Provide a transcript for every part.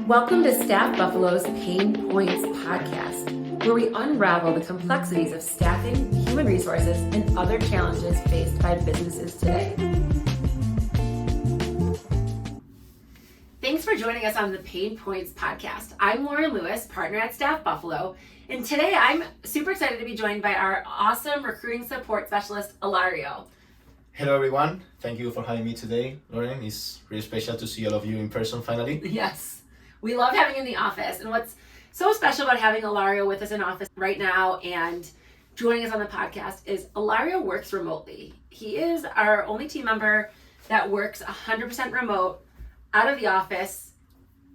Welcome to StaffBuffalo's Pain Points podcast, where we unravel the complexities of staffing, human resources, and other challenges faced by businesses today. Thanks for joining us on the Pain Points podcast. I'm Lauren Lewis, partner at StaffBuffalo, and today I'm super excited to be joined by our awesome recruiting support specialist, Hilario. Hello everyone, thank you for having me today, Lauren. It's really special to see all of you in person finally. Yes, we love having you in the office, and what's so special about having Hilario with us in office right now and joining us on the podcast is Hilario works remotely. He is our only team member that works 100% remote, out of the office,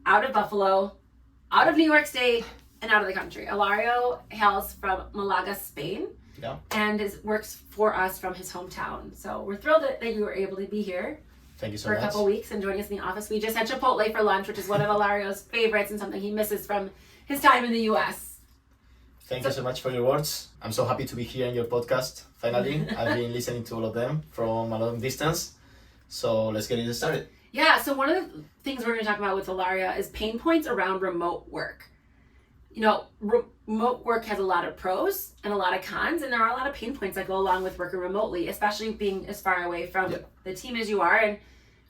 out of Buffalo, out of New York State, and out of the country. Hilario hails from Malaga, Spain. Yeah. And works for us from his hometown. So we're thrilled that you were able to be here. Thank you so for much. A couple weeks and joining us in the office. We just had Chipotle for lunch, which is one of Hilario's favorites and something he misses from his time in the U.S. Thank you so much for your words. I'm so happy to be here in your podcast, finally. I've been listening to all of them from a long distance. So let's get it started. Yeah, so one of the things we're going to talk about with Hilario is pain points around remote work. You know, remote work has a lot of pros and a lot of cons, and there are a lot of pain points that go along with working remotely, especially being as far away from the team as you are, and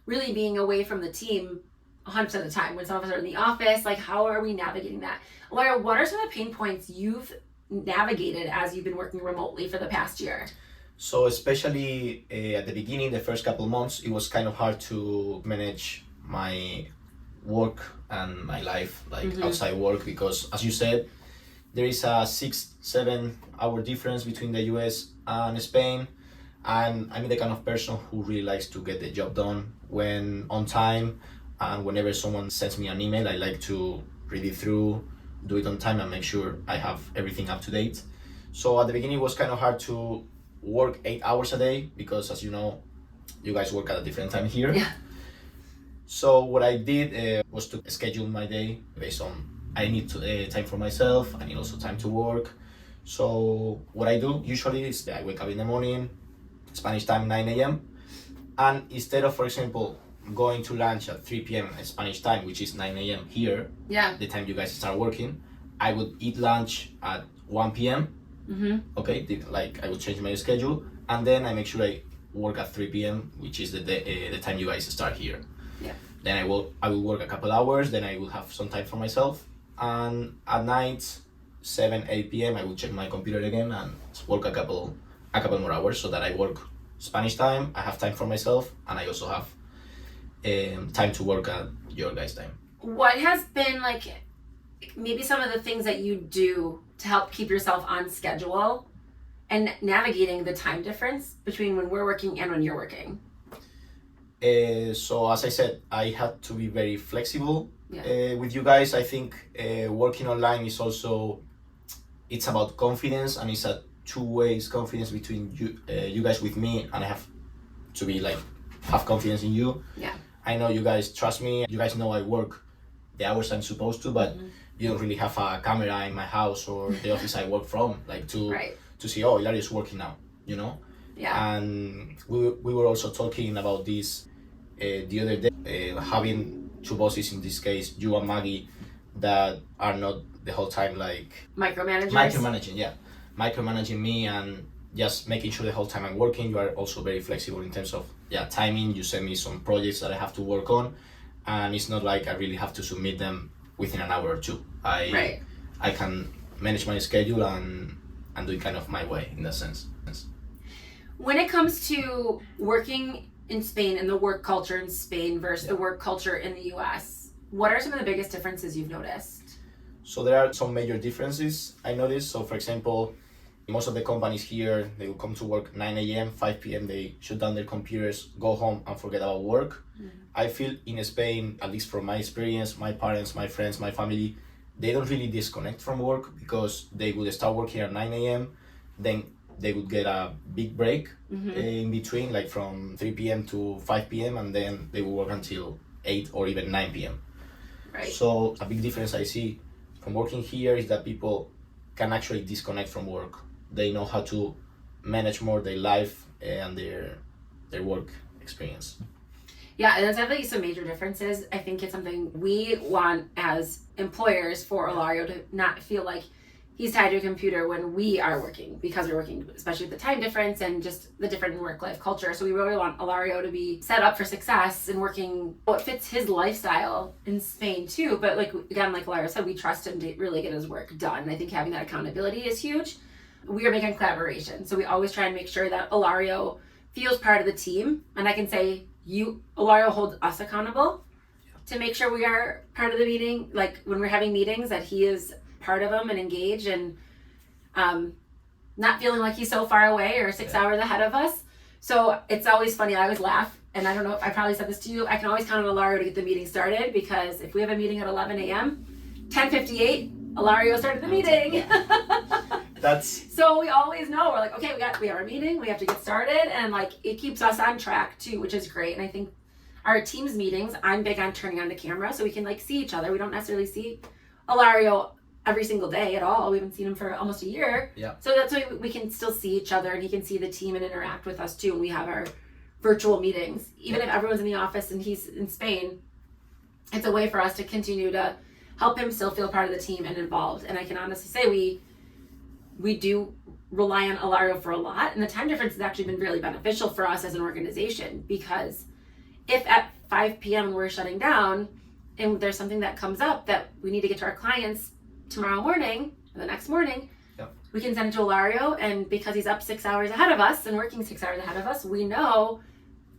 really being away from the team 100% of the time. When some of us are in the office, like, how are we navigating that? Laura, what are some of the pain points you've navigated as you've been working remotely for the past year? So especially at the beginning, the first couple months, it was kind of hard to manage my work and my life, like outside work, because as you said, there is a 6-7 hour difference between the US and Spain, and I'm the kind of person who really likes to get the job done when on time, and whenever someone sends me an email, I like to read it through, do it on time, and make sure I have everything up to date. So at the beginning it was kind of hard to work 8 hours a day, because as you know, you guys work at a different time here. Yeah. So what I did was to schedule my day based on I need time for myself, I need also time to work. So what I do usually is that I wake up in the morning, Spanish time 9 a.m. and instead of, for example, going to lunch at 3 p.m. Spanish time, which is 9 a.m. here, the time you guys start working, I would eat lunch at 1 p.m. Okay, like I would change my schedule, and then I make sure I work at 3 p.m., which is the time you guys start here. Yeah. Then I will work a couple hours, then I will have some time for myself, and at night 7-8 p.m. I will check my computer again and work a couple more hours, so that I work Spanish time, I have time for myself, and I also have time to work at your guys' time. What has been like maybe some of the things that you do to help keep yourself on schedule and navigating the time difference between when we're working and when you're working? So as I said, I had to be very flexible with you guys. I think working online is also, it's about confidence, and it's a two-way confidence between you guys with me, and I have to be like, have confidence in you. Yeah. I know you guys trust me, you guys know I work the hours I'm supposed to, but you don't really have a camera in my house or the office I work from, like to see, oh, Hilario's working now, you know? Yeah. And we were also talking about this the other day, having two bosses, in this case, you and Maggie, that are not the whole time like... Micromanaging me and just making sure the whole time I'm working. You are also very flexible in terms of timing. You send me some projects that I have to work on, and it's not like I really have to submit them within an hour or two. I can manage my schedule and do it kind of my way in that sense. When it comes to working in Spain and the work culture in Spain versus the work culture in the US, what are some of the biggest differences you've noticed? So there are some major differences I noticed. So for example, most of the companies here, they will come to work 9 a.m., 5 p.m., they shut down their computers, go home and forget about work. I feel in Spain, at least from my experience, my parents, my friends, my family, they don't really disconnect from work, because they would start working at 9 a.m., then they would get a big break in between, like from 3 p.m. to 5 p.m., and then they will work until 8 or even 9 p.m. Right. So a big difference I see from working here is that people can actually disconnect from work. They know how to manage more their life and their work experience. Yeah, and there's definitely some major differences. I think it's something we want as employers for Hilario to not feel like he's tied to a computer when we are working, because we're working, especially with the time difference and just the different work-life culture. So we really want Hilario to be set up for success and working what fits his lifestyle in Spain too. But like, again, like Hilario said, we trust him to really get his work done. And I think having that accountability is huge. We are making collaboration. So we always try and make sure that Hilario feels part of the team. And I can say, Hilario holds us accountable to make sure we are part of the meeting. Like when we're having meetings, that he is part of them and engaged, and not feeling like he's so far away or 6 hours ahead of us. So it's always funny. I always laugh, and I don't know, I probably said this to you, I can always count on Hilario to get the meeting started, because if we have a meeting at 11 a.m., 10:58, Hilario started the meeting. So we always know, we're like, okay, we have our meeting, we have to get started, and like it keeps us on track too, which is great. And I think our teams meetings, I'm big on turning on the camera so we can like see each other. We don't necessarily see Hilario every single day at all. We haven't seen him for almost a year. Yeah. So that's why we can still see each other, and he can see the team and interact with us too. And we have our virtual meetings, even if everyone's in the office and he's in Spain. It's a way for us to continue to help him still feel part of the team and involved. And I can honestly say we do rely on Hilario for a lot, and the time difference has actually been really beneficial for us as an organization, because if at 5 p.m. we're shutting down and there's something that comes up that we need to get to our clients tomorrow morning or the next morning, we can send it to Hilario, and because he's up 6 hours ahead of us and working 6 hours ahead of us, we know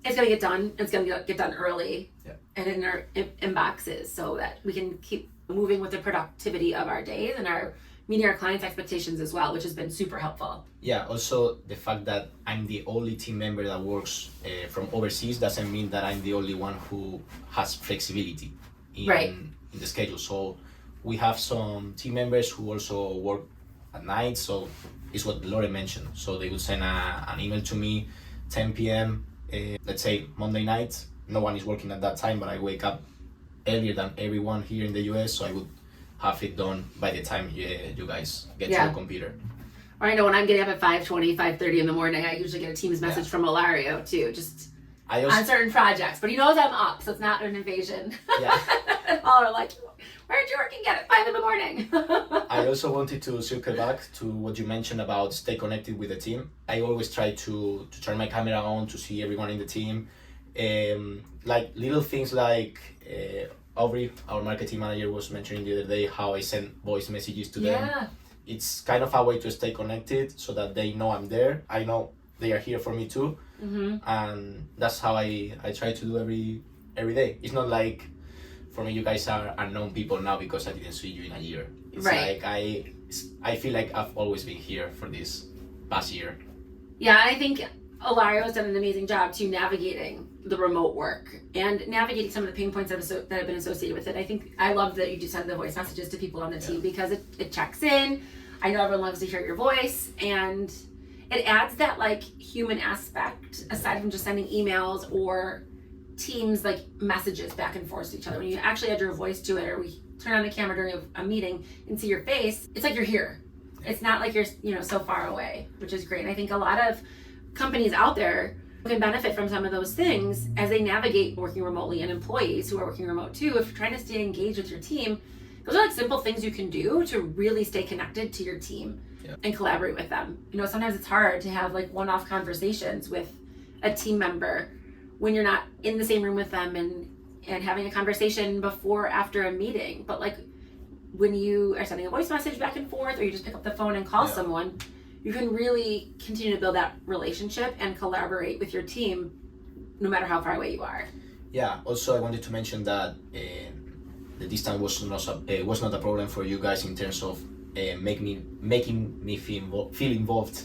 it's going to get done. It's going to get done early and in our inboxes, so that we can keep moving with the productivity of our days and our meeting our clients' expectations as well, which has been super helpful. Yeah, also the fact that I'm the only team member that works from overseas doesn't mean that I'm the only one who has flexibility in the schedule. So we have some team members who also work at night, so it's what Lore mentioned. So they would send an email to me 10 p.m. Let's say Monday night. No one is working at that time, but I wake up earlier than everyone here in the US, so I would have it done by the time you guys get to the computer. Or I know when I'm getting up at 5:20, 5:30 in the morning, I usually get a Teams message from Hilario too, just on certain projects. But he knows I'm up, so it's not an invasion. Yeah. All are like, where did you work again at 5 in the morning? I also wanted to circle back to what you mentioned about stay connected with the team. I always try to turn my camera on to see everyone in the team. Like little things like Aubrey, our marketing manager, was mentioning the other day how I send voice messages to them. It's kind of a way to stay connected so that they know I'm there. I know they are here for me too. And that's how I try to do every day. It's not like, for me, you guys are unknown people now because I didn't see you in a year. It's like I feel like I've always been here for this past year. Yeah, I think Hilario has done an amazing job to navigating the remote work and navigating some of the pain points that have been associated with it. I think I love that you do send the voice messages to people on the team, because it checks in. I know everyone loves to hear your voice, and it adds that like human aspect aside from just sending emails or Teams like messages back and forth to each other. When you actually add your voice to it, or we turn on the camera during a meeting and see your face, it's like you're here. It's not like you're so far away, which is great. And I think a lot of companies out there can benefit from some of those things as they navigate working remotely, and employees who are working remote too. If you're trying to stay engaged with your team, those are like simple things you can do to really stay connected to your team and collaborate with them. Sometimes it's hard to have like one-off conversations with a team member when you're not in the same room with them and having a conversation before or after a meeting. But like when you are sending a voice message back and forth, or you just pick up the phone and call someone, you can really continue to build that relationship and collaborate with your team no matter how far away you are. Yeah, also I wanted to mention that the distance was not a problem for you guys in terms of making me feel involved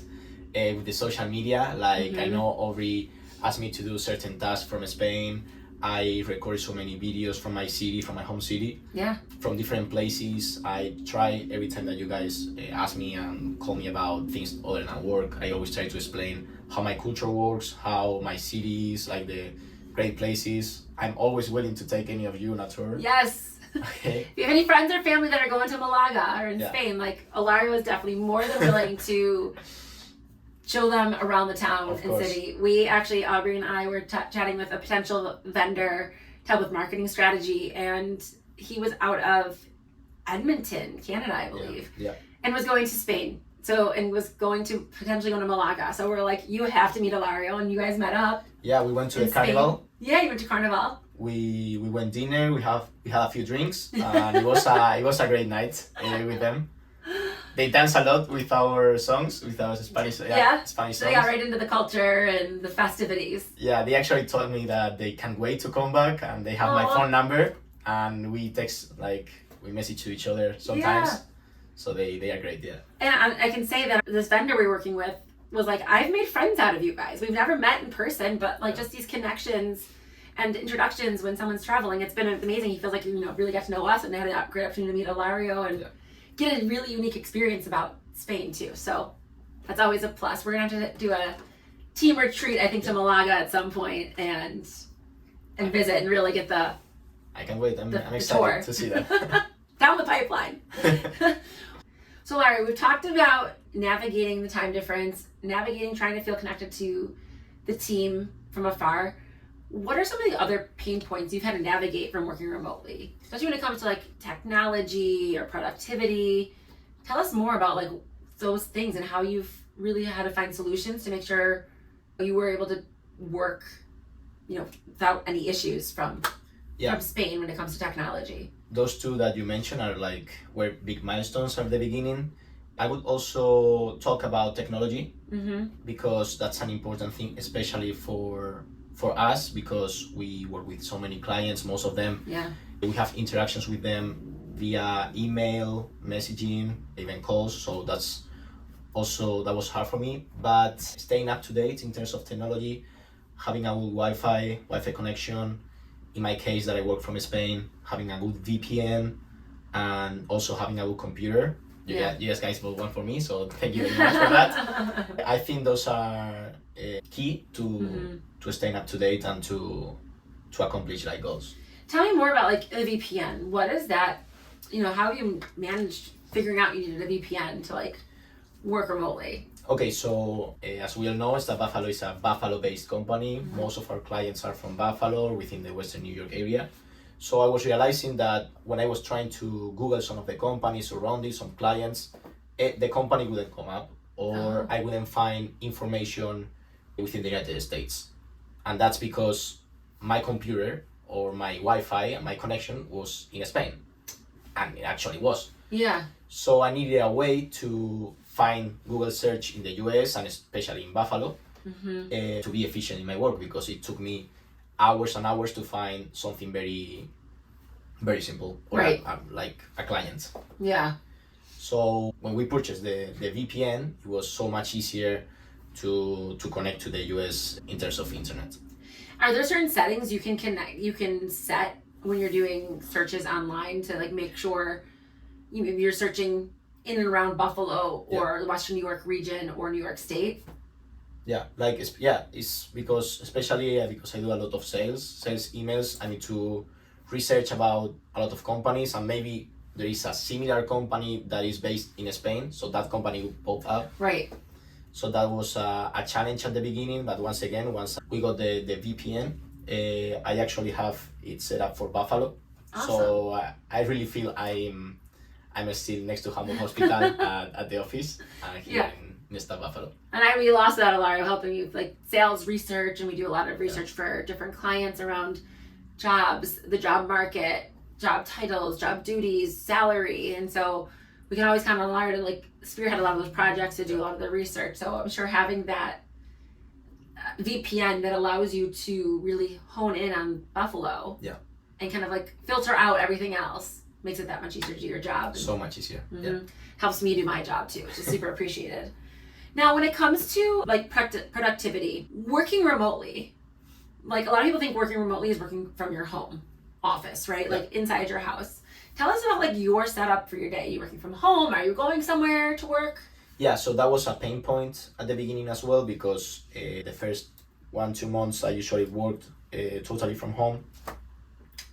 with the social media. Like I know Aubrey asked me to do certain tasks from Spain. I recorded so many videos from my city, from my home city, from different places. I try every time that you guys ask me and call me about things other than work, I always try to explain how my culture works, how my city is, like the great places. I'm always willing to take any of you on a tour. Yes. Okay. If you have any friends or family that are going to Malaga or in Spain, like Hilario is definitely more than willing to show them around the town Of and course. city. We actually, Aubrey and I were chatting with a potential vendor to help with marketing strategy, and he was out of Edmonton, Canada, I believe, Yeah. and was going to Spain. So, and was going to potentially go to Malaga. So we're like, you have to meet Hilario, and you guys met up. Yeah, we went to in the carnival. Spain. Yeah, you went to Carnival. We went dinner. We had a few drinks, and it was a great night with them. They dance a lot with our songs, with our Spanish Spanish So songs. they got right into the culture and the festivities. Yeah, they actually told me that they can't wait to come back, and they have my Aw. phone number, and we text we message to each other sometimes. Yeah. So they are great, yeah. And I can say that this vendor we're working with was like, I've made friends out of you guys. We've never met in person, but like just these connections and introductions when someone's traveling, it's been amazing. He feels like, really got to know us, and they had a great opportunity to meet Hilario and get a really unique experience about Spain too. So that's always a plus. We're gonna have to do a team retreat, I think, to Malaga at some point and visit and really get the I can't wait. I'm the excited tour. to see that. down the pipeline. So Larry, we've talked about navigating the time difference, trying to feel connected to the team from afar. What are some of the other pain points you've had to navigate from working remotely, especially when it comes to like technology or productivity? Tell us more about like those things and how you've really had to find solutions to make sure you were able to work, without any issues from Spain when it comes to technology. Those two that you mentioned were big milestones at the beginning. I would also talk about technology because that's an important thing, especially for us, because we work with so many clients, most of them. Yeah. We have interactions with them via email, messaging, even calls. So that was hard for me. But staying up to date in terms of technology, having a good Wi-Fi connection. In my case, that I work from Spain, having a good VPN, and also having a good computer. You guys bought one for me, so thank you very much for that. I think those are key to staying up to date and to accomplish goals. Tell me more about the VPN. What is that? How have you managed figuring out you needed a VPN to work remotely? Okay, so as we all know, StaffBuffalo is a Buffalo-based company. Most of our clients are from Buffalo, within the Western New York area. So I was realizing that when I was trying to Google some of the companies surrounding some clients, the company wouldn't come up, or I wouldn't find information within the United States. And that's because my computer or my Wi-Fi, my connection was in Spain. And it actually was. Yeah. So I needed a way to find Google search in the US and especially in Buffalo to be efficient in my work, because it took me hours and hours to find something very, very simple, or like a client. Yeah. So when we purchased the VPN, it was so much easier to connect to the US in terms of internet. Are there certain settings you can set when you're doing searches online to make sure you're searching in and around Buffalo or the Western New York region or New York State? It's because, especially because I do a lot of sales emails, I need to research about a lot of companies, and maybe there is a similar company that is based in Spain, so that company will pop up. Right. So that was a challenge at the beginning, but once we got the VPN, I actually have it set up for Buffalo. Awesome. So I really feel I'm still next to Humboldt Hospital at the office here in StaffBuffalo. And we lost that, Hilario, helping you sales research, and we do a lot of research for different clients around jobs, the job market, job titles, job duties, salary, and so we can always count on Hilario to spearhead a lot of those projects to do a lot of the research. So I'm sure having that VPN that allows you to really hone in on Buffalo and kind of filter out everything else makes it that much easier to do your job. So much easier. Helps me do my job too, which is super appreciated. Now, when it comes to productivity, working remotely, a lot of people think working remotely is working from your home office, right? Inside your house. Tell us about your setup for your day. Are you working from home? Are you going somewhere to work? Yeah, so that was a pain point at the beginning as well, because the first 1-2 months I usually worked totally from home.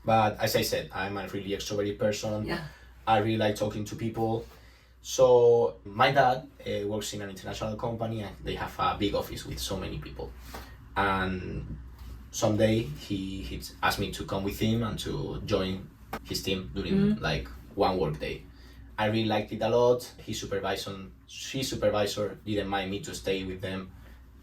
But as I said, I'm a really extroverted person. Yeah. I really like talking to people. So my dad works in an international company, and they have a big office with so many people. And someday he asked me to come with him and to join his team during like one work day. I really liked it a lot. His supervisor didn't mind me to stay with them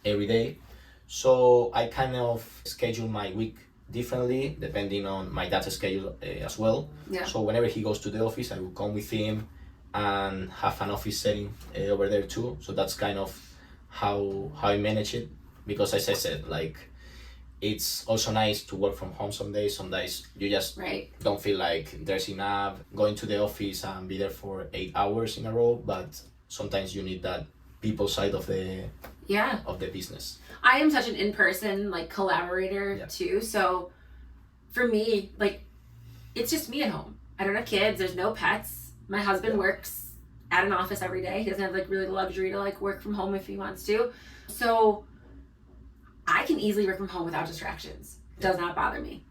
every day. So I kind of schedule my week differently depending on my dad's schedule as well. Yeah. So whenever he goes to the office, I will come with him and have an office setting over there too. So that's kind of how I manage it. Because as I said, like, it's also nice to work from home some days. Some days you just don't feel like there's enough going to the office and be there for 8 hours in a row. But sometimes you need that people side of the business. I am such an in-person like collaborator too. So for me, like, it's just me at home. I don't have kids. There's no pets. My husband works at an office every day. He doesn't have like really the luxury to like work from home if he wants to. So I can easily work from home without distractions. It does not bother me.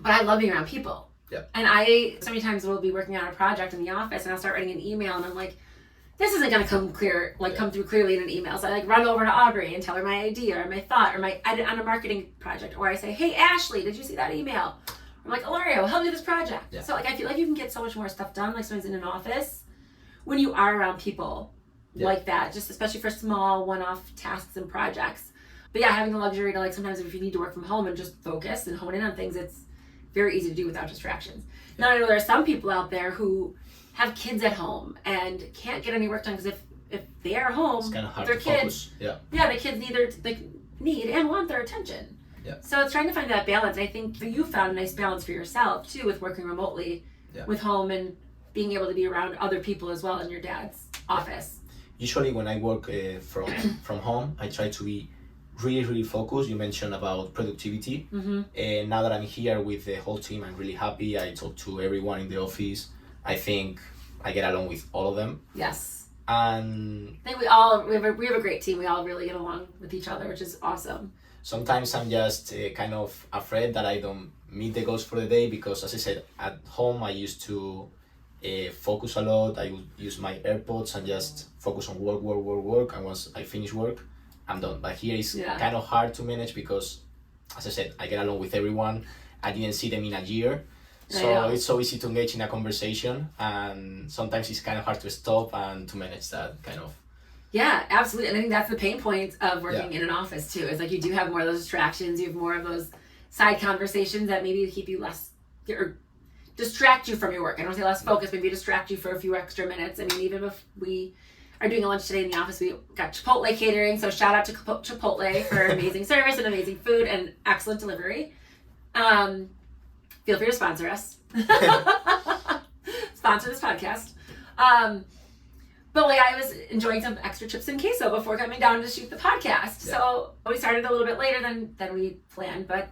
But I love being around people. Yeah. And I so many times will be working on a project in the office and I'll start writing an email and I'm like, this isn't gonna come through clearly in an email. So I like run over to Aubrey and tell her my idea or my thought or my edit on a marketing project. Or I say, hey Ashley, did you see that email? I'm like, Hilario, help me with this project. Yeah. So like I feel like you can get so much more stuff done, like sometimes in an office, when you are around people like that, just especially for small one-off tasks and projects. But yeah, having the luxury to like sometimes if you need to work from home and just focus and hone in on things, it's very easy to do without distractions. Now I know there are some people out there who have kids at home and can't get any work done because if they are home, it's kind of hard their to kids, focus. the kids need and want their attention. Yeah. So it's trying to find that balance. I think you found a nice balance for yourself too with working remotely with home and being able to be around other people as well in your dad's office. Usually when I work from home, I try to be really focused. You mentioned about productivity. And now that I'm here with the whole team, I'm really happy. I talk to everyone in the office. I think I get along with all of them. Yes. And I think we have a great team. We all really get along with each other, which is awesome. Sometimes I'm just kind of afraid that I don't meet the goals for the day because, as I said, at home I used to focus a lot. I would use my AirPods and just focus on work. And once I finish work, I'm done. But here it's kind of hard to manage because, as I said, I get along with everyone. I didn't see them in a year. So it's so easy to engage in a conversation, and sometimes it's kind of hard to stop and to manage that kind of. Yeah, absolutely. And I think that's the pain point of working in an office too. Is like you do have more of those distractions. You have more of those side conversations that maybe keep you less or distract you from your work. I don't say less focused, maybe distract you for a few extra minutes. I mean, even if we are doing a lunch today in the office, we got Chipotle catering. So shout out to Chipotle for amazing service and amazing food and excellent delivery. Feel free to sponsor us. Sponsor this podcast. But like I was enjoying some extra chips and queso before coming down to shoot the podcast. Yeah. So we started a little bit later than we planned, but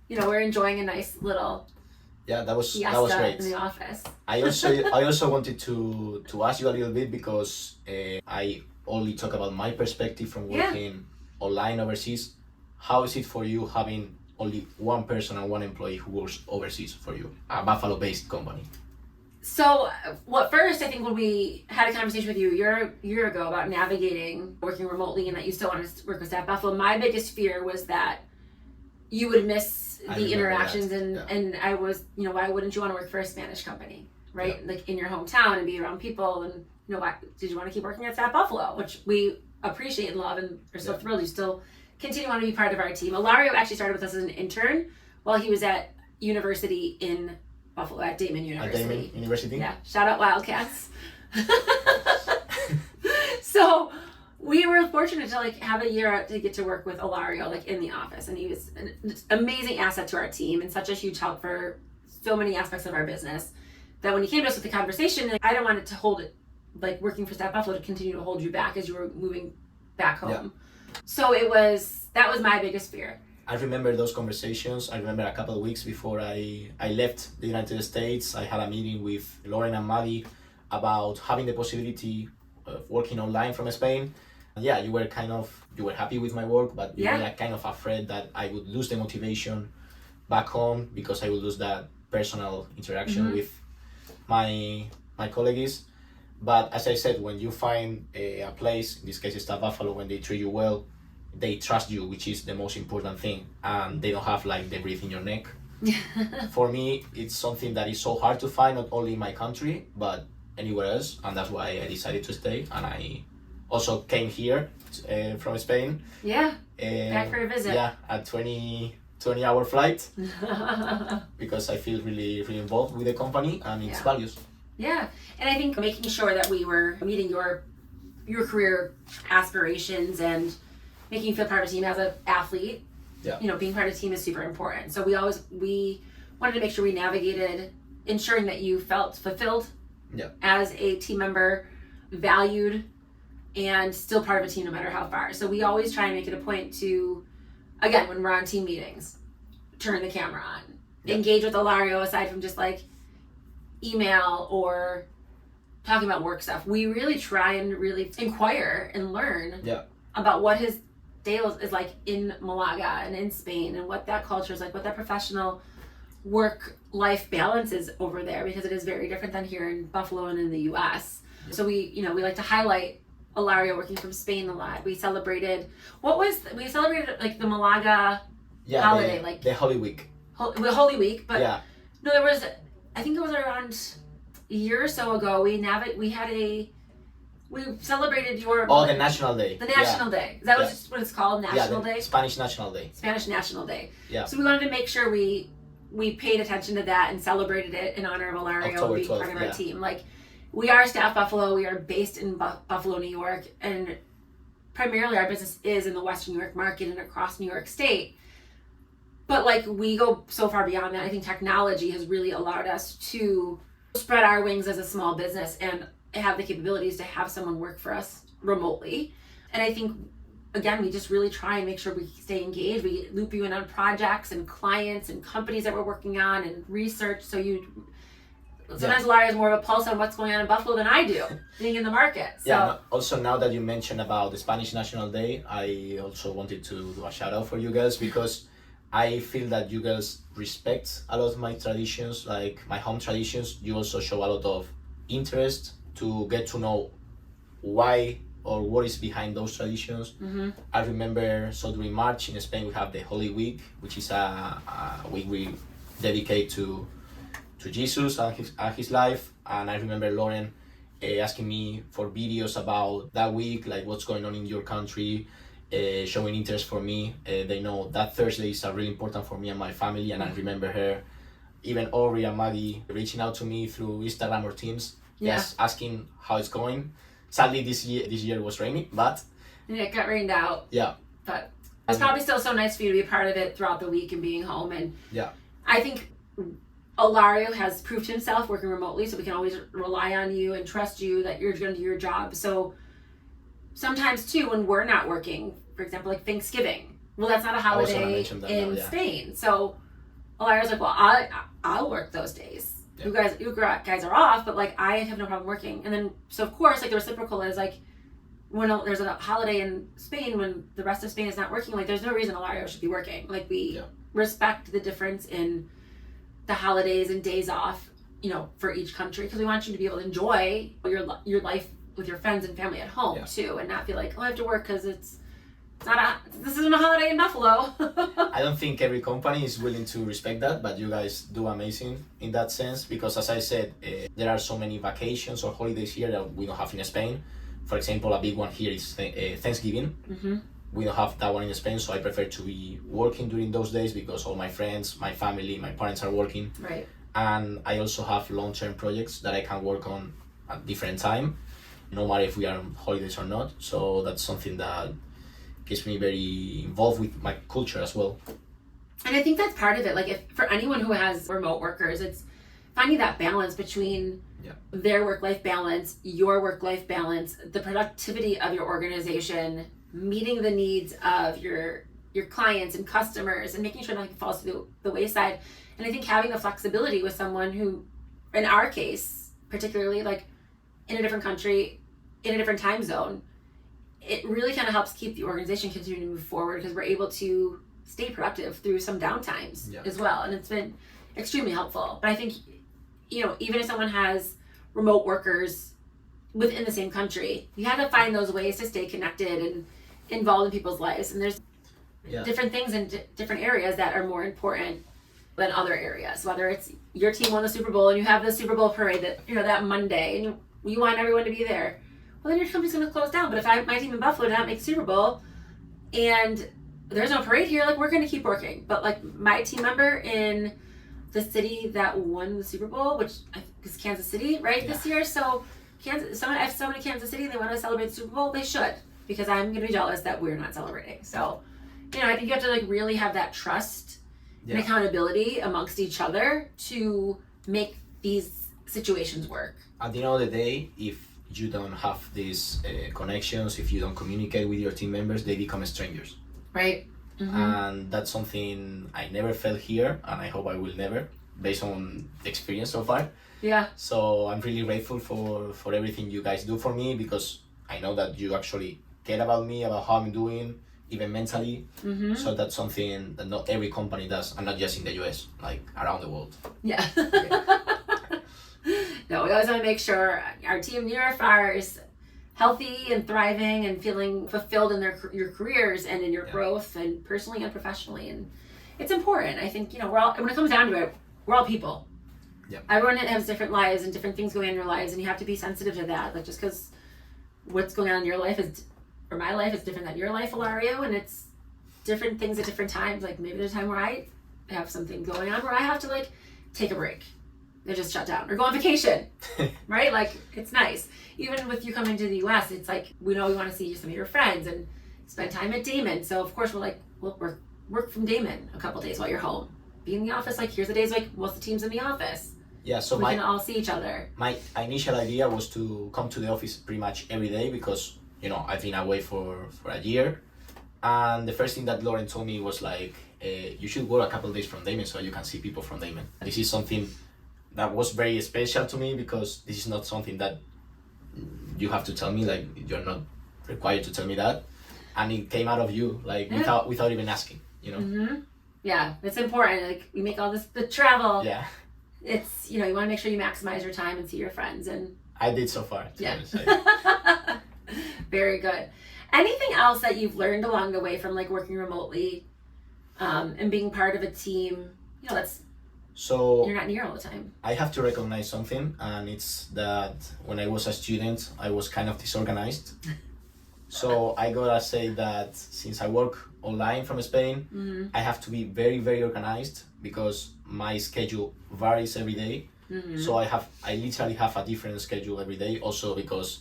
we're enjoying a nice little that was great in the office. I also wanted to ask you a little bit because I only talk about my perspective from working online overseas. How is it for you having only one person and one employee who works overseas for you, a Buffalo-based company? So, first, I think when we had a conversation with you a year ago about navigating working remotely and that you still wanted to work with StaffBuffalo, my biggest fear was that you would miss the interactions and I was, why wouldn't you want to work for a Spanish company, right? Yeah. Like in your hometown and be around people and, why did you want to keep working at StaffBuffalo, which we appreciate and love and are so thrilled you still continue on to be part of our team. Hilario actually started with us as an intern while he was at university in Buffalo, at Damon University. At Damon University? Yeah, shout out Wildcats. So we were fortunate to have a year to get to work with Hilario in the office, and he was an amazing asset to our team and such a huge help for so many aspects of our business that when he came to us with the conversation, I don't want it to hold it, working for StaffBuffalo to continue to hold you back as you were moving back home. Yeah. So that was my biggest fear. I remember those conversations. I remember a couple of weeks before I left the United States, I had a meeting with Lauren and Maddie about having the possibility of working online from Spain. And you were happy with my work, but you were kind of afraid that I would lose the motivation back home because I would lose that personal interaction with my colleagues. But as I said, when you find a place, in this case StaffBuffalo, when they treat you well, they trust you, which is the most important thing, and they don't have like the breath in your neck. For me, it's something that is so hard to find, not only in my country but anywhere else, and that's why I decided to stay. And I also came here from Spain. Yeah, back for a visit. Yeah, a 20-hour flight because I feel really involved with the company and its values. Yeah, and I think making sure that we were meeting your career aspirations and making you feel part of a team as an athlete. Yeah. You know, being part of a team is super important. So we wanted to make sure we navigated ensuring that you felt fulfilled as a team member, valued, and still part of a team no matter how far. So we always try and make it a point to, again, when we're on team meetings, turn the camera on, engage with Hilario aside from just like email or talking about work stuff. We really try and really inquire and learn about what his day is like in Malaga and in Spain, and what that culture is like, what that professional work-life balance is over there, because it is very different than here in Buffalo and in the US. So we like to highlight Hilario working from Spain a lot. We celebrated like the Malaga holiday, like the Holy Week. Holy Week, but no, there was, I think it was around a year or so ago, we celebrated your... Oh, the National Day. The National Day. Is that what it's called? National Day? Spanish National Day. Spanish National Day. Yeah. So we wanted to make sure we paid attention to that and celebrated it in honor of Hilario being part of our team. Like, we are StaffBuffalo. We are based in Buffalo, New York, and primarily our business is in the Western New York market and across New York State. But like, we go so far beyond that. I think technology has really allowed us to spread our wings as a small business and have the capabilities to have someone work for us remotely. And I think, again, we just really try and make sure we stay engaged. We loop you in on projects and clients and companies that we're working on and research. So sometimes Hilario has more of a pulse on what's going on in Buffalo than I do, being in the market. So. Yeah, also now that you mentioned about the Spanish National Day, I also wanted to do a shout out for you guys, because I feel that you guys respect a lot of my traditions, like my home traditions. You also show a lot of interest to get to know why or what is behind those traditions. Mm-hmm. I remember, so during March in Spain we have the Holy Week, which is a week we dedicate to Jesus and his life. And I remember Lauren asking me for videos about that week, like what's going on in your country, showing interest for me. They know that Thursday is really important for me and my family, and I remember her, even Ori and Maggie, reaching out to me through Instagram or Teams, just asking how it's going. Sadly, this year was rainy, but it got rained out. Yeah, but it's probably still so nice for you to be a part of it throughout the week and being home. And I think Hilario has proved himself working remotely, so we can always rely on you and trust you that you're going to do your job. So sometimes too, when we're not working, for example, like Thanksgiving, well, that's not a holiday in Spain. So Hilario's like, well, I'll work those days. Yeah. You guys are off, but like I have no problem working. And then, so of course, like the reciprocal is like, when there's a holiday in Spain, when the rest of Spain is not working, like there's no reason Hilario should be working. Like we respect the difference in the holidays and days off, for each country, because we want you to be able to enjoy your life with your friends and family at home too, and not feel like, oh, I have to work because this isn't a holiday in Buffalo. I don't think every company is willing to respect that, but you guys do amazing in that sense, because as I said, there are so many vacations or holidays here that we don't have in Spain. For example, a big one here is Thanksgiving. Mm-hmm. We don't have that one in Spain, so I prefer to be working during those days because all my friends, my family, my parents are working. Right. And I also have long-term projects that I can work on at different time, no matter if we are on holidays or not. So that's something that keeps me very involved with my culture as well. And I think that's part of it. Like, if for anyone who has remote workers, it's finding that balance between their work-life balance, your work-life balance, the productivity of your organization, meeting the needs of your clients and customers, and making sure nothing falls to the wayside. And I think having the flexibility with someone who, in our case, particularly like in a different country, in a different time zone, it really kind of helps keep the organization continuing to move forward, because we're able to stay productive through some downtimes as well. And it's been extremely helpful. But I think, even if someone has remote workers within the same country. You have to find those ways to stay connected and involved in people's lives. And there's different things in different areas that are more important than other areas. Whether it's your team won the Super Bowl and you have the Super Bowl parade that that Monday, and you want everyone to be there. Well, then your company's going to close down. But if my team in Buffalo did not make Super Bowl and there's no parade here, like, we're going to keep working. But like my team member in the city that won the Super Bowl, which is Kansas City, right, this year. So if someone in Kansas City, they want to celebrate the Super Bowl, they should, because I'm going to be jealous that we're not celebrating. So, I think you have to like really have that trust and accountability amongst each other to make these situations work. At the end of the day, if you don't have these connections, if you don't communicate with your team members, they become strangers. Right. Mm-hmm. And that's something I never felt here, and I hope I will never, based on the experience so far. Yeah. So I'm really grateful for everything you guys do for me, because I know that you actually care about me, about how I'm doing, even mentally. Mm-hmm. So that's something that not every company does, and not just in the US, like around the world. Yeah. No, we always want to make sure our team near or far is healthy and thriving and feeling fulfilled in your careers and in your growth, and personally and professionally. And it's important. I think, we're all, when it comes down to it, we're all people. Yep. Everyone has different lives and different things going on in your lives, and you have to be sensitive to that. Like, just because what's going on in your life or my life is different than your life, Hilario, and it's different things at different times. Like, maybe there's a time where I have something going on where I have to like take a break and just shut down or go on vacation, right? Like, it's nice. Even with you coming to the US, it's like, we know we want to see some of your friends and spend time at Damon. So of course we'll work from Damon a couple days while you're home. Be in the office, like, here's the days like most of the team's in the office. Yeah, so we can all see each other. My initial idea was to come to the office pretty much every day, because I've been away for a year, and the first thing that Lauren told me was like, you should work a couple of days from Damon so you can see people from Damon. This is something that was very special to me, because this is not something that you have to tell me, like, you're not required to tell me that, and it came out of you, like, without even asking, Mm-hmm. Yeah, it's important. Like, we make all the travel. Yeah. It's, you want to make sure you maximize your time and see your friends, and I did so far. Yeah. Very good. Anything else that you've learned along the way from like working remotely, and being part of a team? So you're not near all the time. I have to recognize something, and it's that when I was a student, I was kind of disorganized. So I gotta say that since I work online from Spain, Mm-hmm. I have to be very, very organized, because my schedule varies every day. Mm-hmm. So I literally have a different schedule every day. Also because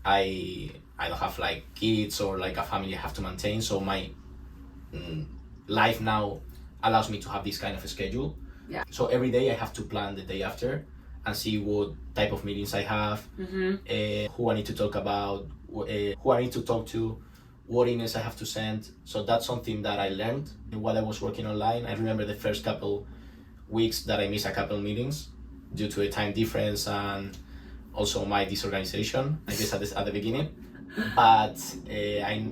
I don't have like kids or like a family I have to maintain. So my life now allows me to have this kind of a schedule. Yeah. So every day I have to plan the day after and see what type of meetings I have, Mm-hmm. who I need to talk about, who I need to talk to, what emails I have to send. So that's something that I learned while I was working online. I remember the first couple weeks that I missed a couple meetings due to a time difference and also my disorganization, I guess at the beginning. But I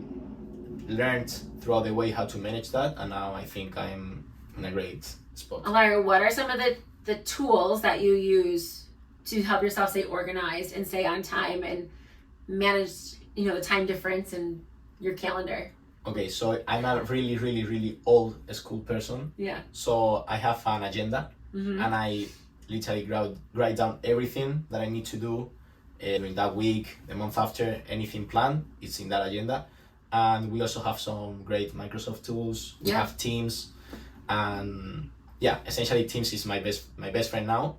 learned throughout the way how to manage that, and now I think I'm in a great spot. Hilario, what are some of the tools that you use to help yourself stay organized and stay on time and manage, the time difference and your calendar? Okay, so I'm a really, really, really old school person. Yeah. So I have an agenda, Mm-hmm. and I literally write down everything that I need to do during that week, the month after, anything planned, it's in that agenda. And we also have some great Microsoft tools. We have Teams, and essentially Teams is my best friend now.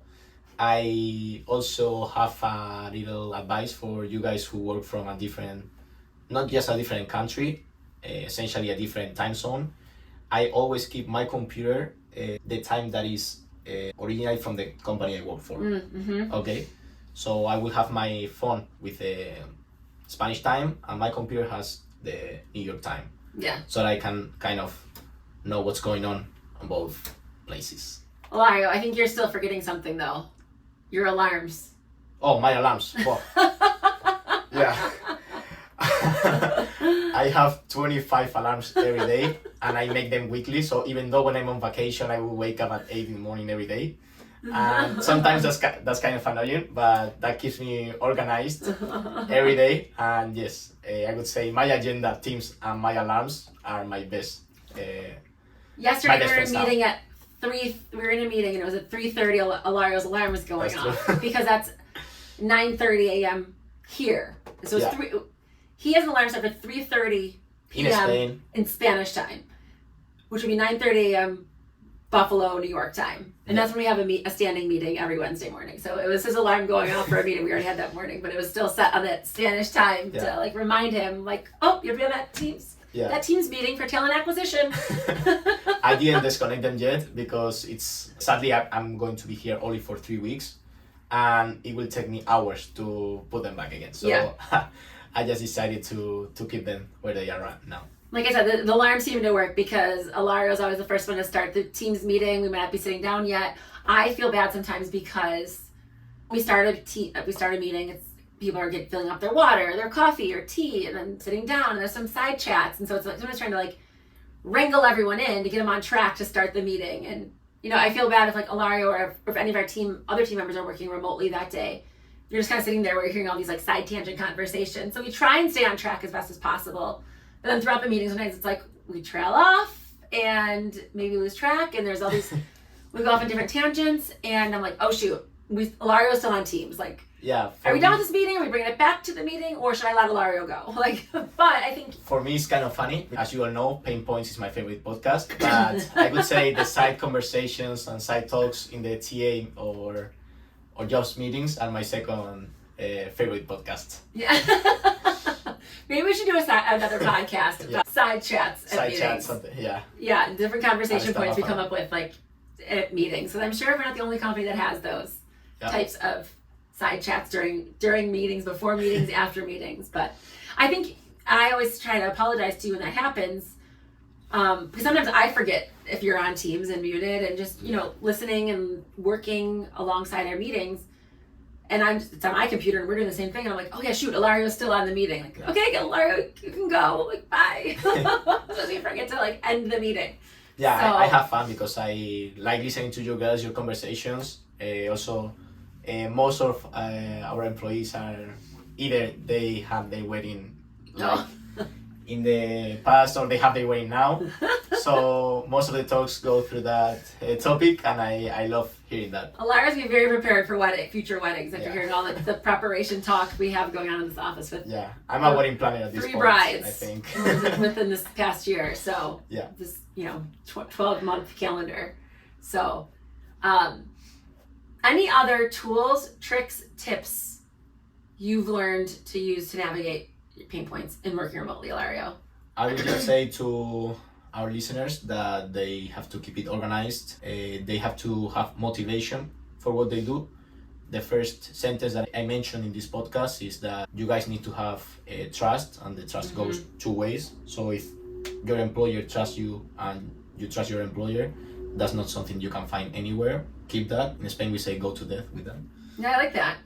I also have a little advice for you guys who work from not just a different country, essentially a different time zone. I always keep my computer the time that is originally from the company I work for. Mm-hmm. Okay, so I will have my phone with the Spanish time, and my computer has the New York time. Yeah. So that I can kind of know what's going on both places. Hilario, I think you're still forgetting something though. Your alarms. Oh, my alarms. Well, yeah. I have 25 alarms every day, and I make them weekly. So even though when I'm on vacation, I will wake up at 8 in the morning every day. And sometimes that's kind of annoying, but that keeps me organized every day. And yes, I would say my agenda, Teams, and my alarms are my best. Yesterday we were in a meeting at 3. We were in a meeting and it was at 3:30. Hilario's alarm was going off because that's 9:30 a.m. here. So it's 3. He has an alarm set for 3:30 p.m. in Spanish time, which would be 9:30 a.m. Buffalo, New York time. And that's when we have a standing meeting every Wednesday morning. So it was his alarm going off for a meeting we already had that morning, but it was still set on that Spanish time to like remind him, like, oh, you'll be on that Teams. Yeah. That Teams meeting for talent acquisition. I didn't disconnect them yet because sadly I'm going to be here only for 3 weeks and it will take me hours to put them back again. So I just decided to keep them where they are right now. Like I said, the alarm seemed to work because Hilario's always the first one to start the Teams meeting. We might not be sitting down yet. I feel bad sometimes because we start a meeting. People are filling up their water, their coffee or tea, and then sitting down. And there's some side chats, and so it's like somebody's trying to like wrangle everyone in to get them on track to start the meeting. And I feel bad if like Hilario or if any of our other team members are working remotely that day. You're just kind of sitting there where you're hearing all these like side tangent conversations. So we try and stay on track as best as possible. But then throughout the meeting, sometimes it's like we trail off and maybe lose track, and there's all these we go off in different tangents, and I'm like, oh shoot, Hilario's still on Teams. Like, are we done with this meeting? Are we bringing it back to the meeting, or should I let Hilario go? Like, but I think for me it's kind of funny. As you all know, Pain Points is my favorite podcast, but I would say the side conversations and side talks in the TA or jobs meetings are my second favorite podcast. Yeah. Maybe we should do another podcast about side chats at meetings. Side chats, something, yeah. Yeah, different conversation points we come up with like at meetings. So I'm sure we're not the only company that has those types of side chats during meetings, before meetings, after meetings. But I think I always try to apologize to you when that happens, because sometimes I forget if you're on Teams and muted and just listening and working alongside our meetings. And it's on my computer and we're doing the same thing. And I'm like, oh yeah, shoot, Hilario's still on the meeting. Like, okay, Hilario, you can go. Like, bye. So we forget to like end the meeting. Yeah, so, I have fun because I like listening to you guys, your conversations. Also, most of our employees are either they have their wedding in the past or they have their wedding now. So most of the talks go through that topic, and I love hearing that. Hilario's gonna be very prepared for future weddings after hearing all the preparation talk we have going on in this office with. Yeah, I'm a wedding planner at this point. 3 brides, I think, within this past year. So this 12-month calendar. So, any other tools, tricks, tips you've learned to use to navigate pain points in working remotely, Hilario? I would just say to our listeners that they have to keep it organized. They have to have motivation for what they do. The first sentence that I mentioned in this podcast is that you guys need to have trust, and the trust goes 2 ways. So if your employer trusts you and you trust your employer, that's not something you can find anywhere. Keep that. In Spain we say go to death with them. Yeah, I like that.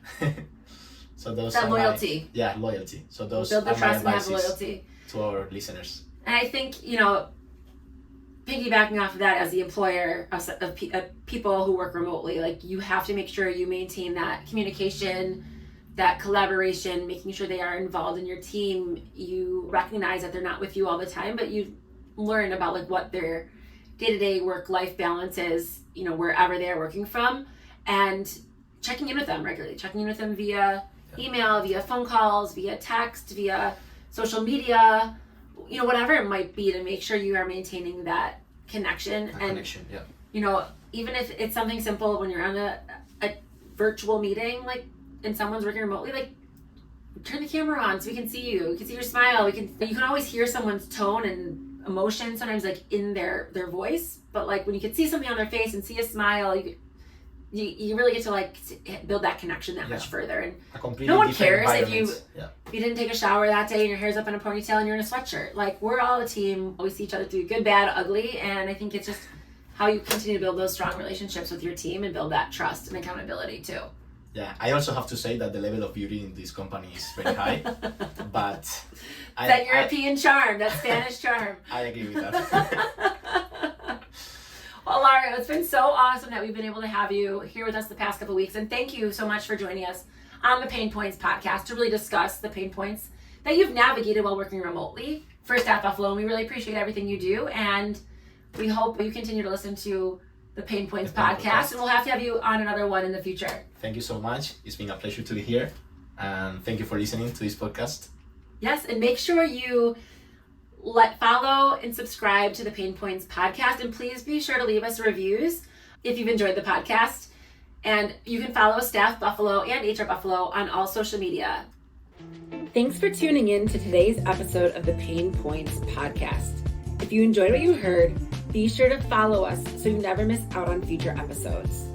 So those that loyalty. Loyalty. So those build the are trust my and have advices loyalty to our listeners. And I think piggybacking off of that, as the employer of people who work remotely, like you have to make sure you maintain that communication, that collaboration, making sure they are involved in your team. You recognize that they're not with you all the time, but you learn about like what their day-to-day work-life balance is, wherever they are working from, and checking in with them regularly, checking in with them via email, via phone calls, via text, via social media, whatever it might be, to make sure you are maintaining that connection. Even if it's something simple, when you're on a virtual meeting, like, and someone's working remotely, like, turn the camera on so we can see you. We can see your smile. You can always hear someone's tone and emotion sometimes, like, in their voice. But like when you can see something on their face and see a smile, you really get to like build that connection that much further. And no one cares if you didn't take a shower that day and your hair's up in a ponytail and you're in a sweatshirt. Like, we're all a team. We see each other through good, bad, ugly, and I think it's just how you continue to build those strong relationships with your team and build that trust and accountability too. Yeah, I also have to say that the level of beauty in this company is very high, but that European charm, that Spanish charm. I agree with that. Well, Hilario, it's been so awesome that we've been able to have you here with us the past couple weeks. And thank you so much for joining us on the Pain Points podcast to really discuss the pain points that you've navigated while working remotely for StaffBuffalo. And we really appreciate everything you do. And we hope you continue to listen to the Pain Points podcast. And we'll have to have you on another one in the future. Thank you so much. It's been a pleasure to be here. And thank you for listening to this podcast. Yes, and make sure you follow and subscribe to the Pain Points podcast, and please be sure to leave us reviews if you've enjoyed the podcast. And you can follow StaffBuffalo and HR Buffalo on all social media. Thanks for tuning in to today's episode of the Pain Points podcast. If you enjoyed what you heard, be sure to follow us so you never miss out on future episodes.